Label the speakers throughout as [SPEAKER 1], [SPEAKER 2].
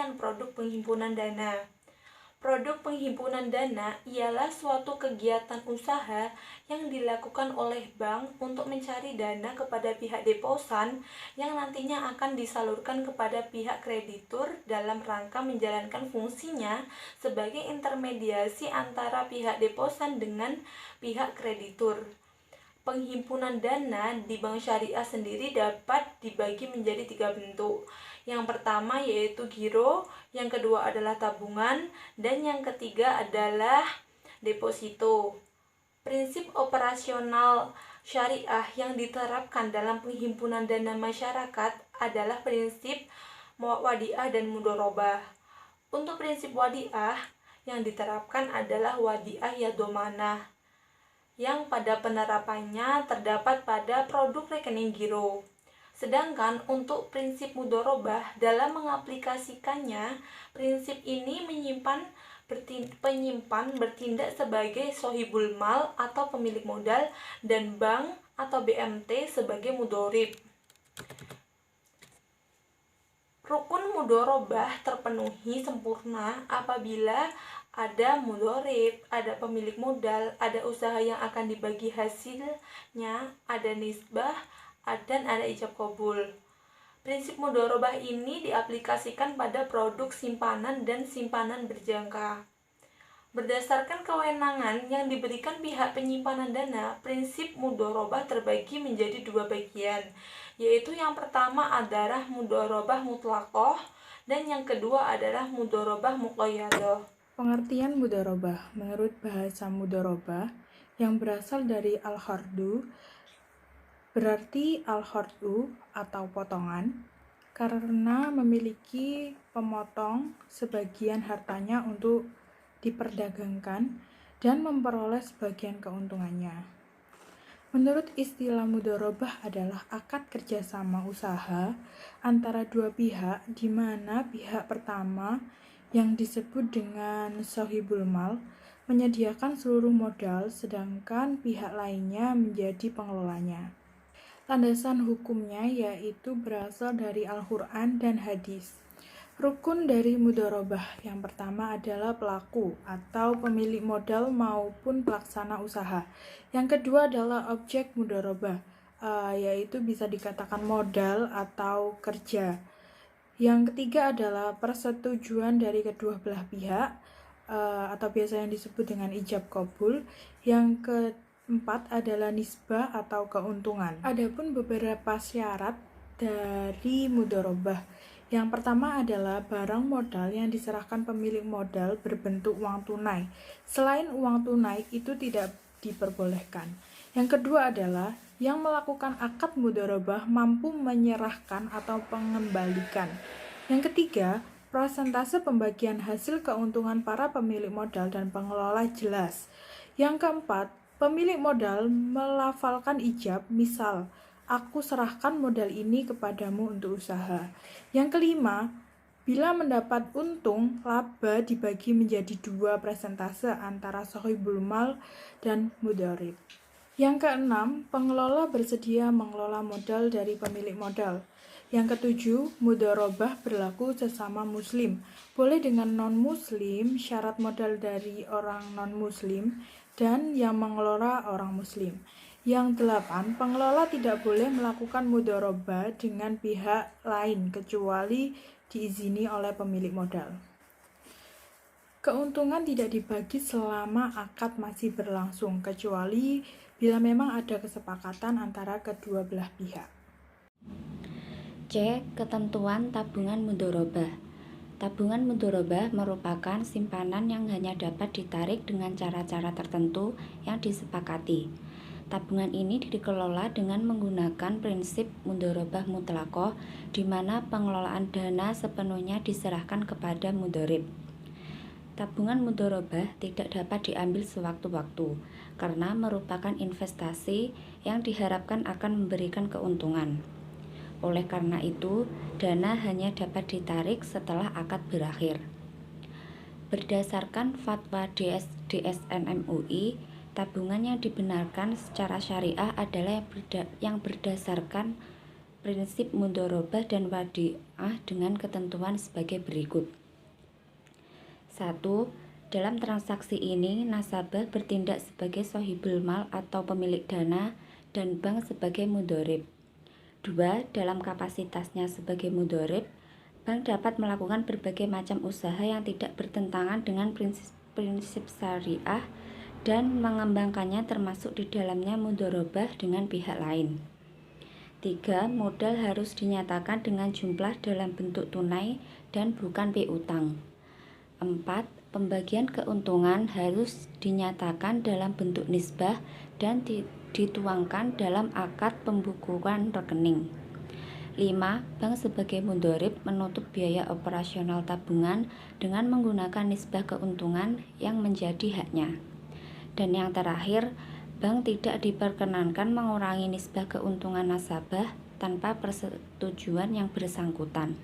[SPEAKER 1] pengertian produk penghimpunan dana. Produk penghimpunan dana ialah suatu kegiatan usaha yang dilakukan oleh bank untuk mencari dana kepada pihak deposan yang nantinya akan disalurkan kepada pihak kreditur dalam rangka menjalankan fungsinya sebagai intermediasi antara pihak deposan dengan pihak kreditur. Penghimpunan dana di bank syariah sendiri dapat dibagi menjadi 3 bentuk. Yang pertama yaitu giro, yang kedua adalah tabungan, dan yang ketiga adalah deposito. Prinsip operasional syariah yang diterapkan dalam penghimpunan dana masyarakat adalah prinsip wadiah dan mudorobah. Untuk prinsip wadiah yang diterapkan adalah wadiah yadomanah, yang pada penerapannya terdapat pada produk rekening giro. Sedangkan untuk prinsip mudorobah dalam mengaplikasikannya, prinsip ini penyimpan bertindak sebagai sohibul mal atau pemilik modal dan bank atau BMT sebagai mudorib. Rukun mudorobah terpenuhi sempurna apabila ada mudorib, ada pemilik modal, ada usaha yang akan dibagi hasilnya, ada nisbah, dan ada ijab kabul. Prinsip mudorobah ini diaplikasikan pada produk simpanan dan simpanan berjangka. Berdasarkan kewenangan yang diberikan pihak penyimpanan dana, prinsip mudorobah terbagi menjadi 2 bagian, yaitu yang pertama adalah mudorobah mutlaqoh dan yang kedua adalah mudorobah muqayyadah.
[SPEAKER 2] Pengertian mudorobah menurut bahasa mudorobah yang berasal dari al-khardu berarti al-khardu atau potongan karena memiliki pemotong sebagian hartanya untuk diperdagangkan dan memperoleh sebagian keuntungannya. Menurut istilah mudorobah adalah akad kerjasama usaha antara dua pihak di mana pihak pertama yang disebut dengan sohibul mal menyediakan seluruh modal sedangkan pihak lainnya menjadi pengelolanya. Landasan hukumnya yaitu berasal dari Al-Quran dan hadis. Rukun dari mudorobah yang pertama adalah pelaku atau pemilik modal maupun pelaksana usaha. Yang kedua adalah objek mudorobah, yaitu bisa dikatakan modal atau kerja. Yang ketiga adalah persetujuan dari kedua belah pihak atau biasa yang disebut dengan ijab kabul. Yang keempat adalah nisbah atau keuntungan. Adapun beberapa syarat dari mudorobah. Yang pertama adalah barang modal yang diserahkan pemilik modal berbentuk uang tunai. Selain uang tunai itu tidak diperbolehkan. Yang kedua adalah yang melakukan akad mudorobah mampu menyerahkan atau mengembalikan. Yang ketiga, persentase pembagian hasil keuntungan para pemilik modal dan pengelola jelas. Yang keempat, pemilik modal melafalkan ijab, misal, aku serahkan modal ini kepadamu untuk usaha. Yang kelima, bila mendapat untung, laba dibagi menjadi 2 persentase antara sohibul mal dan mudorib. Yang keenam, pengelola bersedia mengelola modal dari pemilik modal. Yang ketujuh, mudorobah berlaku sesama muslim. Boleh dengan non-muslim, syarat modal dari orang non-muslim, dan yang mengelola orang muslim. Yang delapan, pengelola tidak boleh melakukan mudorobah dengan pihak lain kecuali diizini oleh pemilik modal. Keuntungan tidak dibagi selama akad masih berlangsung, kecuali bila memang ada kesepakatan antara kedua belah pihak.
[SPEAKER 3] C. Ketentuan tabungan mudorobah. Tabungan mudorobah merupakan simpanan yang hanya dapat ditarik dengan cara-cara tertentu yang disepakati. Tabungan ini dikelola dengan menggunakan prinsip mudorobah mutlaqoh, di mana pengelolaan dana sepenuhnya diserahkan kepada mudorib. Tabungan mudorobah tidak dapat diambil sewaktu-waktu karena merupakan investasi yang diharapkan akan memberikan keuntungan. Oleh karena itu, dana hanya dapat ditarik setelah akad berakhir. Berdasarkan fatwa DSN MUI, tabungan yang dibenarkan secara syariah adalah yang berdasarkan prinsip mudharabah dan wadiah dengan ketentuan sebagai berikut. 1. Dalam transaksi ini, nasabah bertindak sebagai sohibul mal atau pemilik dana dan bank sebagai mudharib. 2. Dalam kapasitasnya sebagai mudharib, bank dapat melakukan berbagai macam usaha yang tidak bertentangan dengan prinsip syariah dan mengembangkannya termasuk di dalamnya mudharabah dengan pihak lain. 3. Modal harus dinyatakan dengan jumlah dalam bentuk tunai dan bukan piutang. 4. Pembagian keuntungan harus dinyatakan dalam bentuk nisbah dan dituangkan dalam akad pembukuan rekening. 5. Bank sebagai mudharib menutup biaya operasional tabungan dengan menggunakan nisbah keuntungan yang menjadi haknya. Dan yang terakhir, bank tidak diperkenankan mengurangi nisbah keuntungan nasabah tanpa persetujuan yang bersangkutan.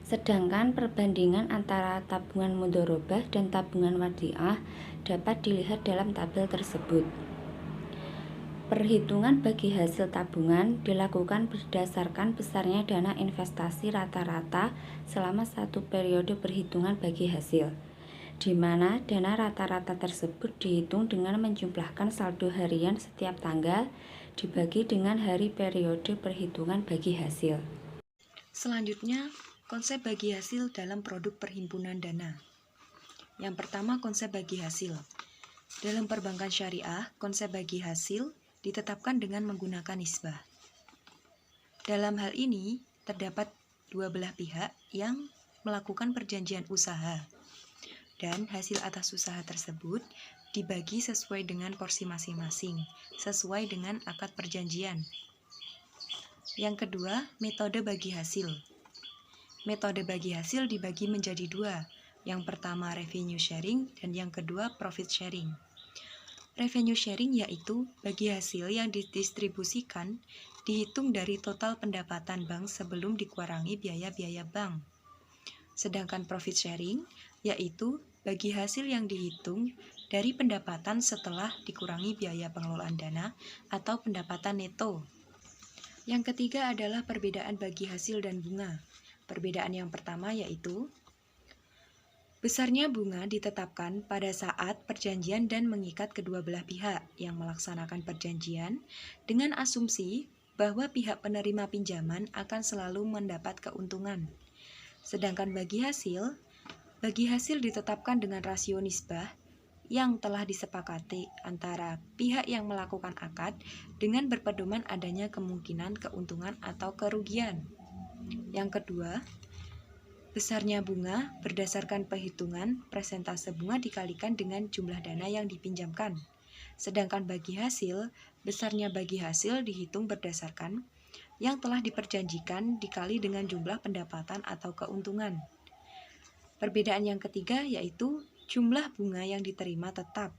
[SPEAKER 3] Sedangkan perbandingan antara tabungan mudharabah dan tabungan wadiah dapat dilihat dalam tabel tersebut. Perhitungan bagi hasil tabungan dilakukan berdasarkan besarnya dana investasi rata-rata selama satu periode perhitungan bagi hasil, di mana dana rata-rata tersebut dihitung dengan menjumlahkan saldo harian setiap tanggal dibagi dengan hari periode perhitungan bagi hasil.
[SPEAKER 4] Selanjutnya, konsep bagi hasil dalam produk perhimpunan dana. Yang pertama, konsep bagi hasil. Dalam perbankan syariah, konsep bagi hasil ditetapkan dengan menggunakan nisbah. Dalam hal ini, terdapat dua belah pihak yang melakukan perjanjian usaha, dan hasil atas usaha tersebut dibagi sesuai dengan porsi masing-masing, sesuai dengan akad perjanjian. Yang kedua, metode bagi hasil. Metode bagi hasil dibagi menjadi dua. Yang pertama revenue sharing dan yang kedua profit sharing. Revenue sharing yaitu bagi hasil yang didistribusikan dihitung dari total pendapatan bank sebelum dikurangi biaya-biaya bank. Sedangkan profit sharing yaitu bagi hasil yang dihitung dari pendapatan setelah dikurangi biaya pengelolaan dana atau pendapatan neto. Yang ketiga adalah perbedaan bagi hasil dan bunga. Perbedaan yang pertama yaitu besarnya bunga ditetapkan pada saat perjanjian dan mengikat kedua belah pihak yang melaksanakan perjanjian dengan asumsi bahwa pihak penerima pinjaman akan selalu mendapat keuntungan. Sedangkan bagi hasil ditetapkan dengan rasio nisbah yang telah disepakati antara pihak yang melakukan akad dengan berpedoman adanya kemungkinan keuntungan atau kerugian. Yang kedua, besarnya bunga berdasarkan perhitungan persentase bunga dikalikan dengan jumlah dana yang dipinjamkan. Sedangkan bagi hasil, besarnya bagi hasil dihitung berdasarkan yang telah diperjanjikan dikali dengan jumlah pendapatan atau keuntungan. Perbedaan yang ketiga yaitu jumlah bunga yang diterima tetap,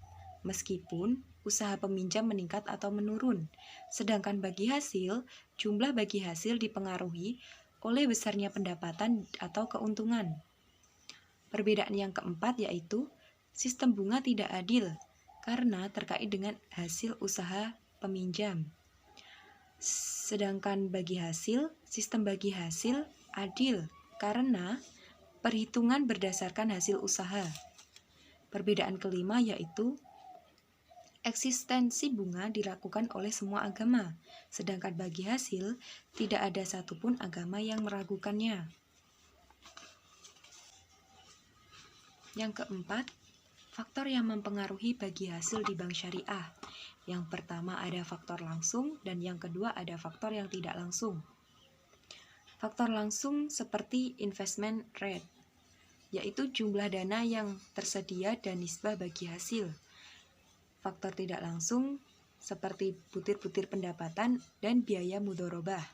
[SPEAKER 4] meskipun usaha peminjam meningkat atau menurun. Sedangkan bagi hasil, jumlah bagi hasil dipengaruhi oleh besarnya pendapatan atau keuntungan. Perbedaan yang keempat yaitu sistem bunga tidak adil karena terkait dengan hasil usaha peminjam. Sedangkan bagi hasil, sistem bagi hasil adil karena perhitungan berdasarkan hasil usaha. Perbedaan kelima yaitu eksistensi bunga dilakukan oleh semua agama, sedangkan bagi hasil tidak ada satupun agama yang meragukannya. Yang keempat, faktor yang mempengaruhi bagi hasil di bank syariah. Yang pertama ada faktor langsung dan yang kedua ada faktor yang tidak langsung. Faktor langsung seperti investment rate, yaitu jumlah dana yang tersedia dan nisbah bagi hasil. Faktor tidak langsung seperti butir-butir pendapatan dan biaya mudharabah.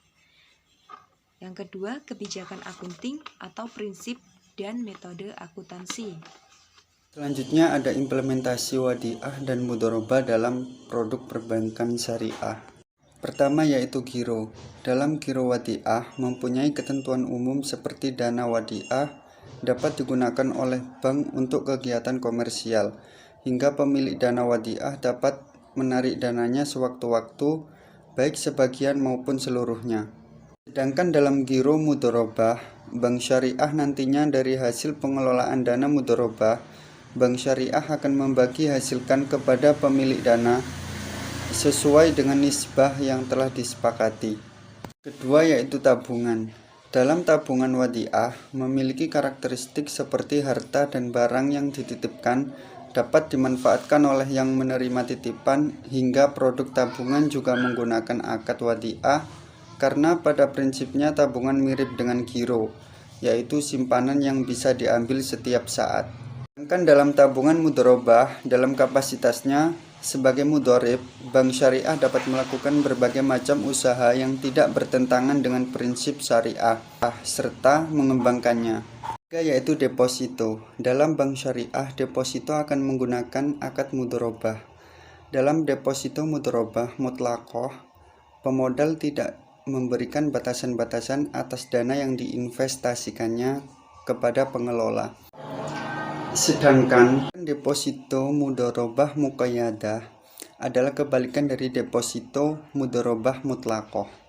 [SPEAKER 4] Yang kedua, kebijakan akunting atau prinsip dan metode akuntansi.
[SPEAKER 5] Selanjutnya ada implementasi wadiah dan mudharabah dalam produk perbankan syariah. Pertama yaitu giro. Dalam giro wadiah mempunyai ketentuan umum seperti dana wadiah dapat digunakan oleh bank untuk kegiatan komersial, hingga pemilik dana wadiah dapat menarik dananya sewaktu-waktu baik sebagian maupun seluruhnya. Sedangkan dalam giro mudharabah, bank syariah nantinya dari hasil pengelolaan dana mudharabah, bank syariah akan membagi hasilkan kepada pemilik dana sesuai dengan nisbah yang telah disepakati. Kedua yaitu tabungan. Dalam tabungan wadiah memiliki karakteristik seperti harta dan barang yang dititipkan dapat dimanfaatkan oleh yang menerima titipan, hingga produk tabungan juga menggunakan akad wadiah karena pada prinsipnya tabungan mirip dengan giro, yaitu simpanan yang bisa diambil setiap saat. Sedangkan dalam tabungan mudharabah, dalam kapasitasnya sebagai mudharib, bank syariah dapat melakukan berbagai macam usaha yang tidak bertentangan dengan prinsip syariah serta mengembangkannya. Yaitu deposito. Dalam bank syariah, deposito akan menggunakan akad mudharabah. Dalam deposito mudharabah mutlaqah, pemodal tidak memberikan batasan-batasan atas dana yang diinvestasikannya kepada pengelola. Sedangkan deposito mudharabah muqayyadah adalah kebalikan dari deposito mudharabah mutlaqah.